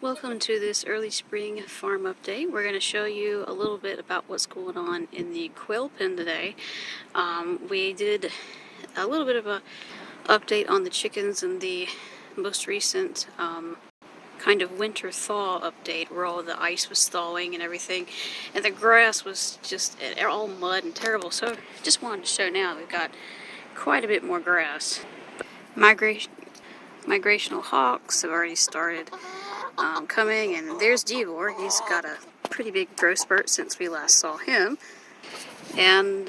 Welcome to this early spring farm update. We're going to show you a little bit about what's going on in the quail pen today. We did a little bit of a update on the chickens in the most recent kind of winter thaw update where all the ice was thawing and everything, and the grass was just all mud and terrible. So just wanted to show now we've got quite a bit more grass. Migrational hawks have already started coming, and there's Devor. He's got a pretty big growth spurt since we last saw him, and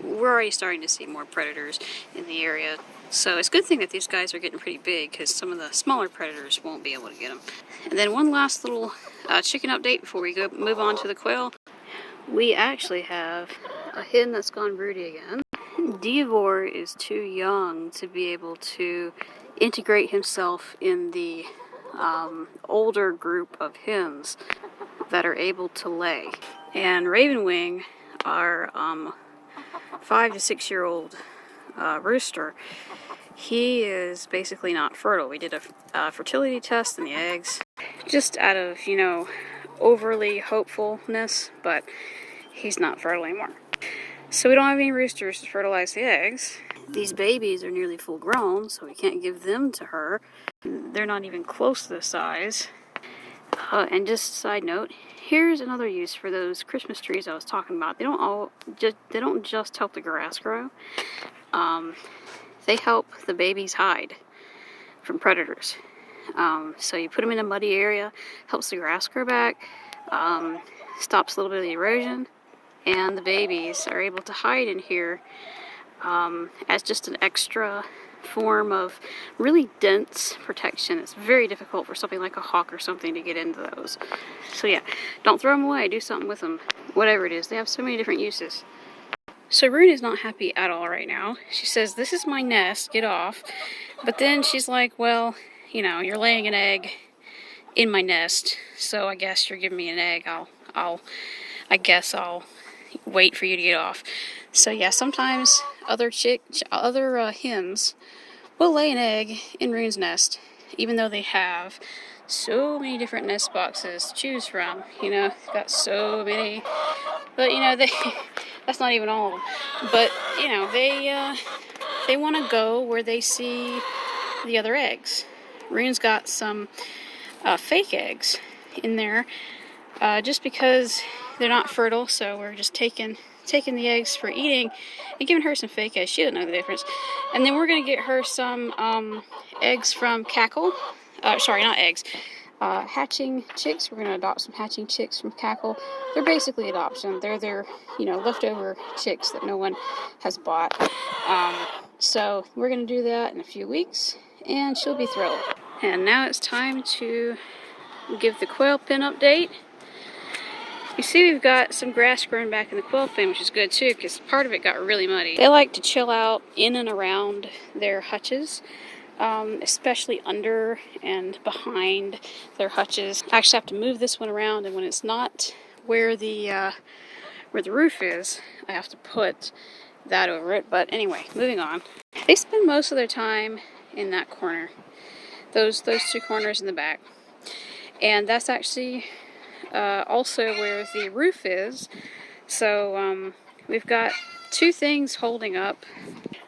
we're already starting to see more predators in the area. So it's a good thing that these guys are getting pretty big, because some of the smaller predators won't be able to get them. And then one last little chicken update before we move on to the quail. We actually have a hen that's gone broody again. Devor is too young to be able to integrate himself in the older group of hens that are able to lay. And Ravenwing, our 5 to 6 year old rooster, he is basically not fertile. We did a fertility test in the eggs, just out of, overly hopefulness, but he's not fertile anymore. So we don't have any roosters to fertilize the eggs. These babies are nearly full grown, so we can't give them to her. They're not even close to the size. And just a side note, here's another use for those Christmas trees I was talking about. They don't just help the grass grow. They help the babies hide from predators. So you put them in a muddy area, helps the grass grow back, stops a little bit of the erosion, and the babies are able to hide in here as just an extra form of really dense protection. It's very difficult for something like a hawk or something to get into those. So yeah, don't throw them away, do something with them. Whatever it is, they have so many different uses. So Rune is not happy at all right now. She says, "This is my nest, get off." But then she's like, "Well, you're laying an egg in my nest, so I guess you're giving me an egg. I guess I'll wait for you to get off." So yeah, sometimes other hens will lay an egg in Rune's nest, even though they have so many different nest boxes to choose from. Got so many, but that's not even all of them. But they want to go where they see the other eggs. Rune's got some fake eggs in there, just because they're not fertile, so we're just taking the eggs for eating and giving her some fake eggs. She doesn't know the difference. And then we're going to get her some eggs from Cackle. Sorry, not eggs. Hatching chicks. We're going to adopt some hatching chicks from Cackle. They're basically adoption. They're their, leftover chicks that no one has bought. So we're going to do that in a few weeks, and she'll be thrilled. And now it's time to give the quail pen update. You see, we've got some grass growing back in the quail pen, which is good too, because part of it got really muddy. They like to chill out in and around their hutches, especially under and behind their hutches. I actually have to move this one around, and when it's not where the roof is, I have to put that over it. But anyway, moving on. They spend most of their time in that corner, those two corners in the back, and that's actually also where the roof is. So we've got two things holding up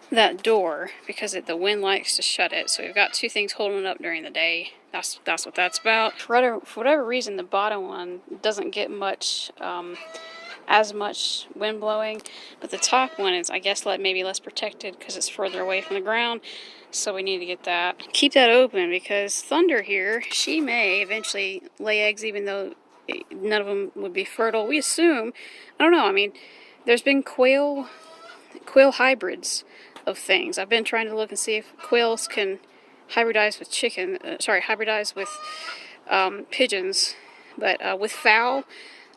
that door because the wind likes to shut it. So we've got two things holding it up during the day. That's what that's about. For whatever reason, the bottom one doesn't get as much wind blowing, but the top one is, I guess, maybe less protected because it's further away from the ground. So we need to get that. Keep that open, because Thunder here, she may eventually lay eggs, even though none of them would be fertile. We assume. I don't know. There's been quail hybrids of things. I've been trying to look and see if quails can hybridize with pigeons, but with fowl,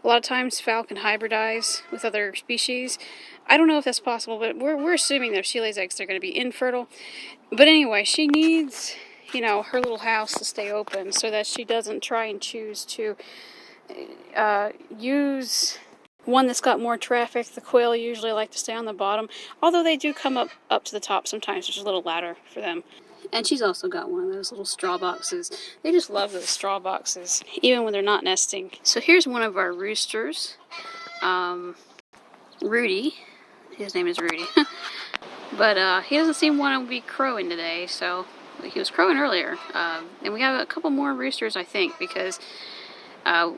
a lot of times fowl can hybridize with other species. I don't know if that's possible, but we're assuming that if she lays eggs, they're going to be infertile. But anyway, she needs, her little house to stay open so that she doesn't try and choose to use one that's got more traffic. The quail usually like to stay on the bottom, although they do come up to the top sometimes. There's a little ladder for them. And she's also got one of those little straw boxes. They just love those straw boxes, even when they're not nesting. So here's one of our roosters. Rudy. His name is Rudy. But he doesn't seem to want to be crowing today, so he was crowing earlier. And we have a couple more roosters, I think, because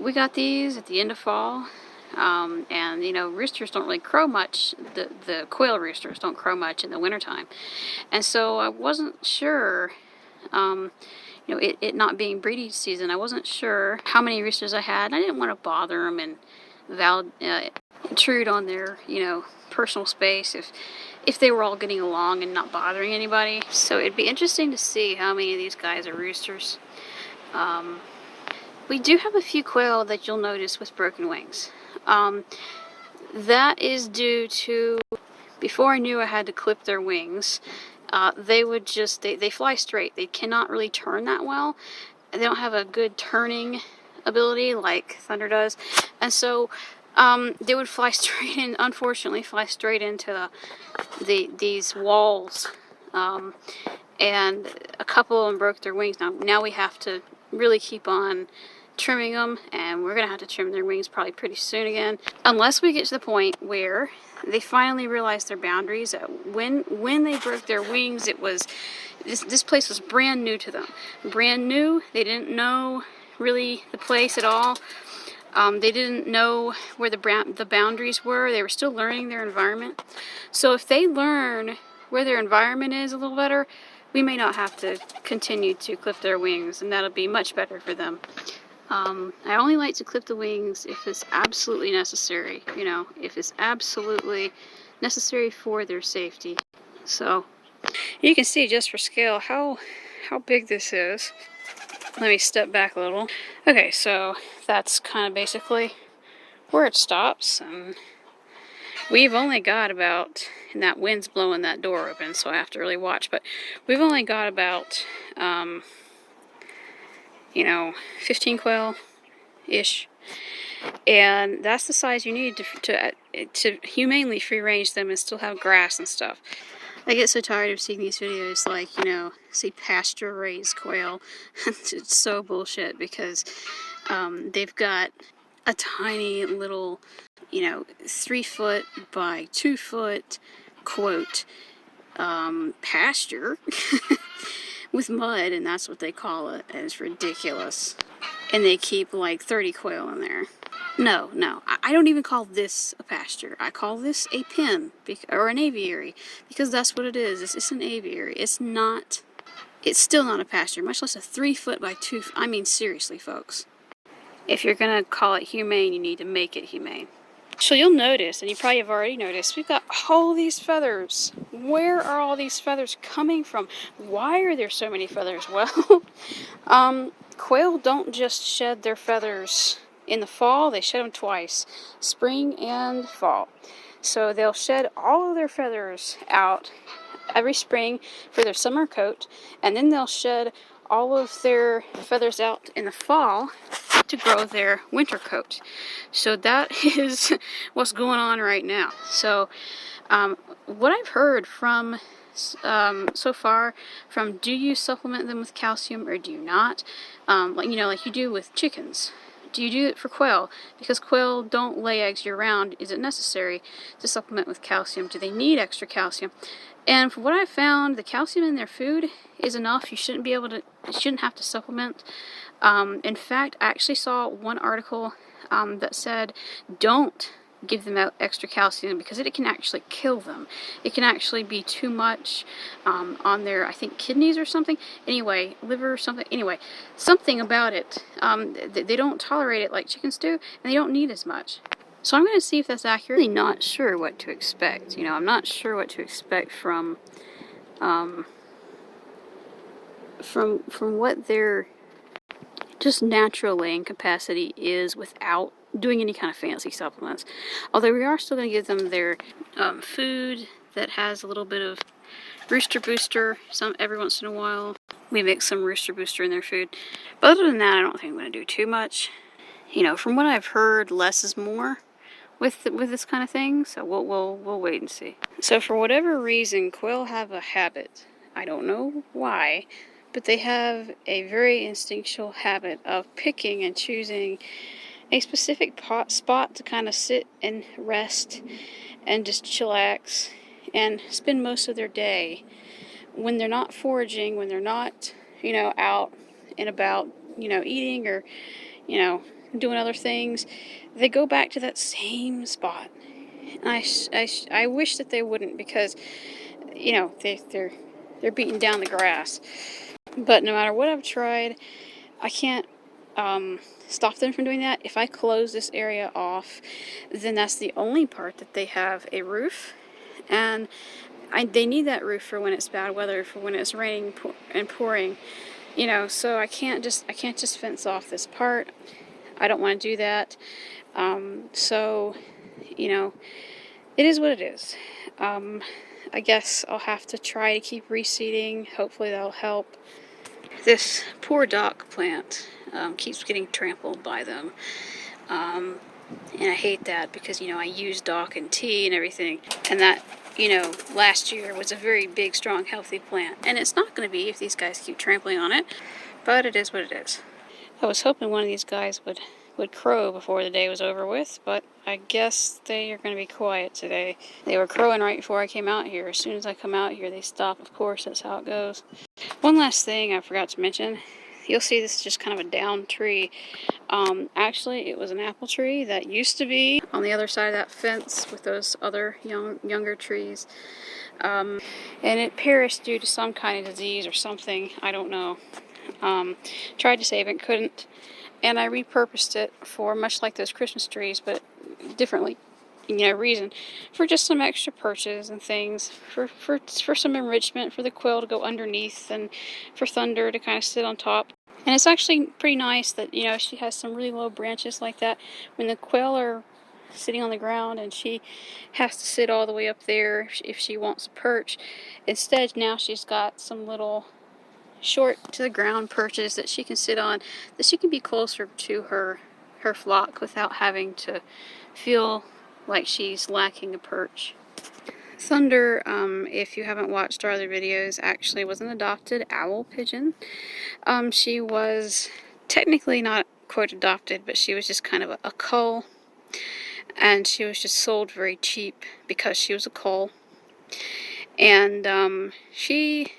we got these at the end of fall. And, you know, roosters don't really crow much. The quail roosters don't crow much in the wintertime. And so I wasn't sure, you know, it not being breeding season, I wasn't sure how many roosters I had. I didn't want to bother them and intrude on their, you know, personal space if they were all getting along and not bothering anybody. So it'd be interesting to see how many of these guys are roosters. We do have a few quail that you'll notice with broken wings. That is due to, before I knew I had to clip their wings, they would just, they fly straight. They cannot really turn that well. They don't have a good turning ability like Thunder does. And so they would fly straight in, unfortunately, fly straight into these walls. And a couple of them broke their wings. Now we have to really keep on trimming them, and we're gonna have to trim their wings probably pretty soon again, unless we get to the point where they finally realize their boundaries. When they broke their wings, it was this place was brand new to them, brand new. They didn't know really the place at all. They didn't know where the boundaries were. They were still learning their environment. So if they learn where their environment is a little better, we may not have to continue to clip their wings, and that'll be much better for them. I only like to clip the wings if it's absolutely necessary, you know, if it's absolutely necessary for their safety. So you can see just for scale how big this is. Let me step back a little. Okay, so that's kind of basically where it stops, and we've only got about, and that wind's blowing that door open, so I have to really watch, but we've only got about, you know, 15 quail-ish, and that's the size you need to humanely free range them and still have grass and stuff. I get so tired of seeing these videos, like, you know, see pasture raised quail. It's so bullshit, because they've got a tiny little, you know, 3 foot by 2 foot, quote, pasture with mud, and that's what they call it. And it's ridiculous. And they keep like 30 quail in there. No, I don't even call this a pasture. I call this a pen, or an aviary, because that's what it is. It's an aviary. It's still not a pasture, much less a 3 foot by 2 foot. I mean, seriously, folks. If you're gonna call it humane, you need to make it humane. So you'll notice, and you probably have already noticed, we've got all these feathers. Where are all these feathers coming from? Why are there so many feathers? Well, quail don't just shed their feathers in the fall. They shed them twice, spring and fall. So they'll shed all of their feathers out every spring for their summer coat, and then they'll shed all of their feathers out in the fall to grow their winter coat. So that is what's going on right now. So what I've heard from so far, from, do you supplement them with calcium or do you not? Like, you know, like you do with chickens. Do you do it for quail? Because quail don't lay eggs year round. Is it necessary to supplement with calcium? Do they need extra calcium? And for what I've found, the calcium in their food is enough. You shouldn't have to supplement. In fact, I actually saw one article that said don't give them extra calcium because it can actually kill them. It can actually be too much on their, I think, kidneys or something. Anyway, liver or something. Anyway, something about it. They don't tolerate it like chickens do, and they don't need as much. So I'm going to see if that's accurate. I'm really not sure what to expect. You know, I'm not sure what to expect from what their just natural laying capacity is without doing any kind of fancy supplements. Although we are still going to give them their food that has a little bit of rooster booster every once in a while. We mix some rooster booster in their food. But other than that, I don't think I'm going to do too much. You know, from what I've heard, less is more with this kind of thing. So we'll wait and see. So for whatever reason, quail have a habit I don't know why, but they have a very instinctual habit of picking and choosing a specific spot to kind of sit and rest and just chillax and spend most of their day. When they're not foraging, when they're not, out and about, eating or, doing other things, they go back to that same spot. And I wish that they wouldn't, because, they're beating down the grass. But no matter what I've tried, I can't stop them from doing that. If I close this area off, then that's the only part that they have a roof, and they need that roof for when it's bad weather, for when it's raining and pouring, so I can't just fence off this part. I don't want to do that. So, it is what it is. I guess I'll have to try to keep reseeding. Hopefully that'll help. This poor dock plant keeps getting trampled by them. And I hate that, because, I use dock and tea and everything. And that, last year was a very big, strong, healthy plant. And it's not going to be if these guys keep trampling on it. But it is what it is. I was hoping one of these guys would crow before the day was over with, but I guess they are going to be quiet today. They were crowing right before I came out here. As soon as I come out here, they stop. Of course, that's how it goes. One last thing I forgot to mention. You'll see this is just kind of a down tree. Actually, it was an apple tree that used to be on the other side of that fence with those other younger trees. And it perished due to some kind of disease or something. I don't know. Tried to save it, couldn't. And I repurposed it for, much like those Christmas trees, but differently, reason, for just some extra perches and things, for some enrichment, for the quail to go underneath, and for Thunder to kind of sit on top. And it's actually pretty nice that, she has some really low branches like that. When the quail are sitting on the ground and she has to sit all the way up there if she wants a perch, instead now she's got some little short to the ground perches that she can sit on, that she can be closer to her flock without having to feel like she's lacking a perch. Thunder, if you haven't watched our other videos, actually was an adopted owl pigeon. She was technically not quote adopted, but she was just kind of a cull, and she was just sold very cheap because she was a cull. And she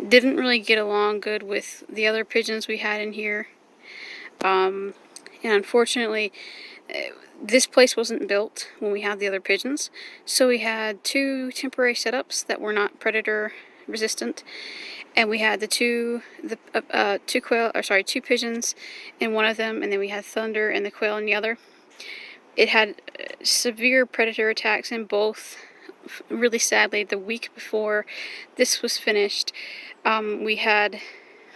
didn't really get along good with the other pigeons we had in here. And unfortunately, this place wasn't built when we had the other pigeons, so we had two temporary setups that were not predator resistant, and we had two pigeons in one of them, and then we had Thunder and the quail in the other. It had severe predator attacks in both. Really sadly, the week before this was finished, we had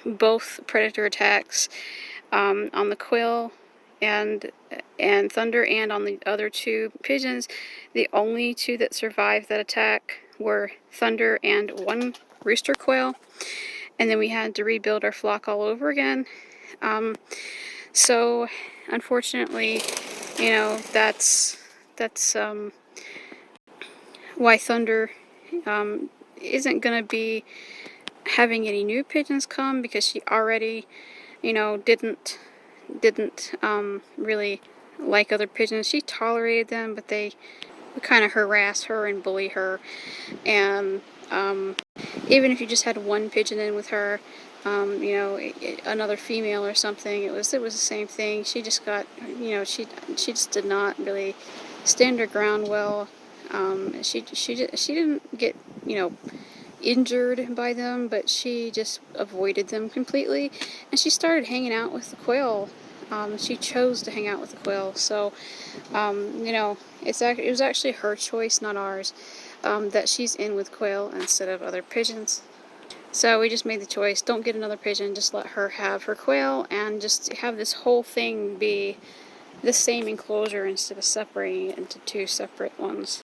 both predator attacks on the quail and Thunder, and on the other two pigeons. The only two that survived that attack were Thunder and one rooster quail, and then we had to rebuild our flock all over again. So unfortunately, that's why Thunder isn't going to be having any new pigeons come, because she already, didn't really like other pigeons. She tolerated them, but they would kind of harass her and bully her. And even if you just had one pigeon in with her, another female or something, it was the same thing. She just got, she just did not really stand her ground well. She didn't get, injured by them, but she just avoided them completely, and she started hanging out with the quail. She chose to hang out with the quail, so it was actually her choice, not ours, that she's in with quail instead of other pigeons. So we just made the choice, don't get another pigeon, just let her have her quail, and just have this whole thing be the same enclosure instead of separating it into two separate ones.